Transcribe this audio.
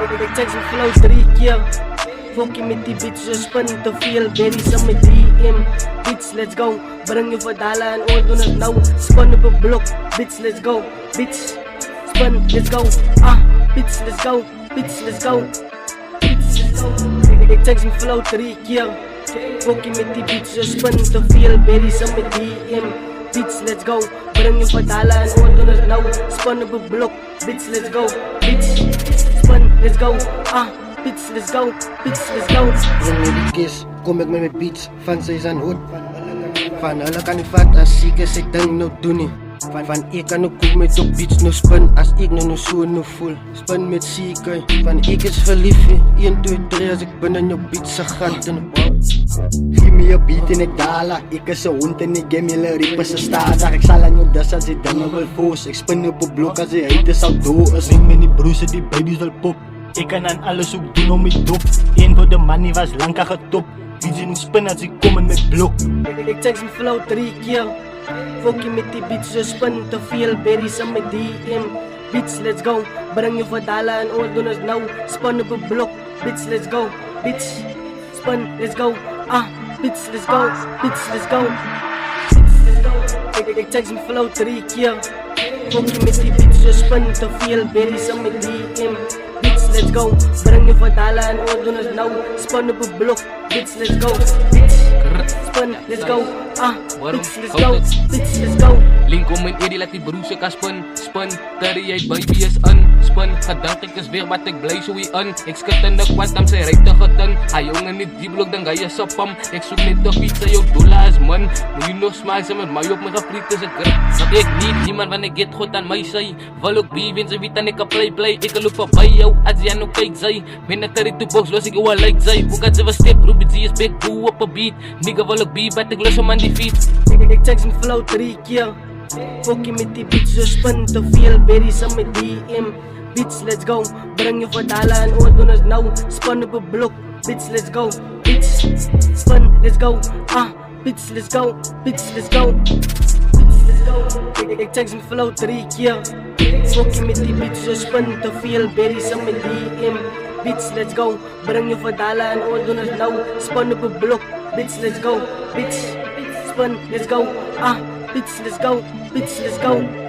Ik check zijn flow 3 keer. Fokkie met die bitch, ze spin te veel. Berries aan mijn DM. Bitch, let's go. Breng je verdalen en oor, doen het nou. Spin op een blok. Bitch, let's go. Bitch, spin, let's go. Bitch, let's go. Bitch, let's go. Bitch, let's go. Ik check zijn flow 3 keer. Fokkie met die bitch, ze spin te veel. Berries aan mijn DM. Bitch, let's go. Breng je verdalen en oor, doen het nou. Spin op een blok. Bitch, let's go. Bitch, spin, let's go. Bitch, let's go. Bitch, let's go. Breng me die kist, kom ik met mijn beats. Van zij zijn hoed. Van hulle kan nie vat as ek as ek ding nou doen nie. Van ek kan ook koek met op beats nou spin. As ek nou so nou voel. Spin met seeker. Van ek is verlief 1, 2, 3 as ek binnen jou beats se gat en Gee me a beat en ek dala. Ek is 'n hond en ek game julle rippers se stadig. Ek sal aan jou dis as jy dinge wil force. Ek spin op 'n blok as jy uit is al dood is. Ring met die broers die babies wil pop. Ik kan aan alles ook doen om my dop. Een voor de money was lang al getop. Wie moet spin als ik kom in mijn blok. Ik check zijn flow 3 keer. Fokkie met die bitch, ze spin te veel. Berries aan mijn DM. Bitch, let's go. Breng je verdalen en oor, doen het nou. Spin op een blok. Bitch, let's go. Bitch, spin, let's go. Bitch, let's go. Bitch, let's go. Ik check zijn flow 3 keer. Fokkie met die bitch, ze spin te veel. Berries aan mijn DM. Bitch, let's go. Breng je verdalen en oor, doen het nou. Spin op een blok. Bitch, let's go. Bitch, spin, let's go. Bitch, let's go. Bitch, let's go. Link om mijn erie, laat die broese kan spin. Spin, terry, jy baby is in. Spin, gedank ek is weer, wat ek bly so hier in. Ek skit in de kwantam, sy ruit te getin. Hy jongen niet die blok, dan ga jy sap pam. Ek soek net toch iets, jou dolla is man. Moet jy nog smaak, sy met my op my gepriet is ek grip. Dat ek niet niemand, want ek get God aan my sy. Wil ook be, wens weet dan ek kan play. Ek loop voorbij jou, as jy nou kyk sy. Ben ek terry to box, los ek jou al like sy. Ook as sy was step, Ruby G is big boo op a beat. Nigga wil ook be, but ek los hom aan die feet. Ik check zijn flow 3 keer. Fokkie met die bitch, ze spin te veel. Berries aan mijn DM. Bitch, let's go. Breng je verdalen en oor, doen het nou. Spin op een blok. Bitch, let's go. Bitch, spin, let's go. Bitch, let's go. Bitch, let's go. Bitch, let's go. Ik check zijn flow 3 keer. Fokkie met die bitch, ze spin te veel. Berries aan mijn DM. Bitch, let's go. Breng je verdalen en oor, doen het nou. Spin op een blok. Bitch, let's go. Bitch, spin, let's go. Bitch, let's go. Bitch, let's go.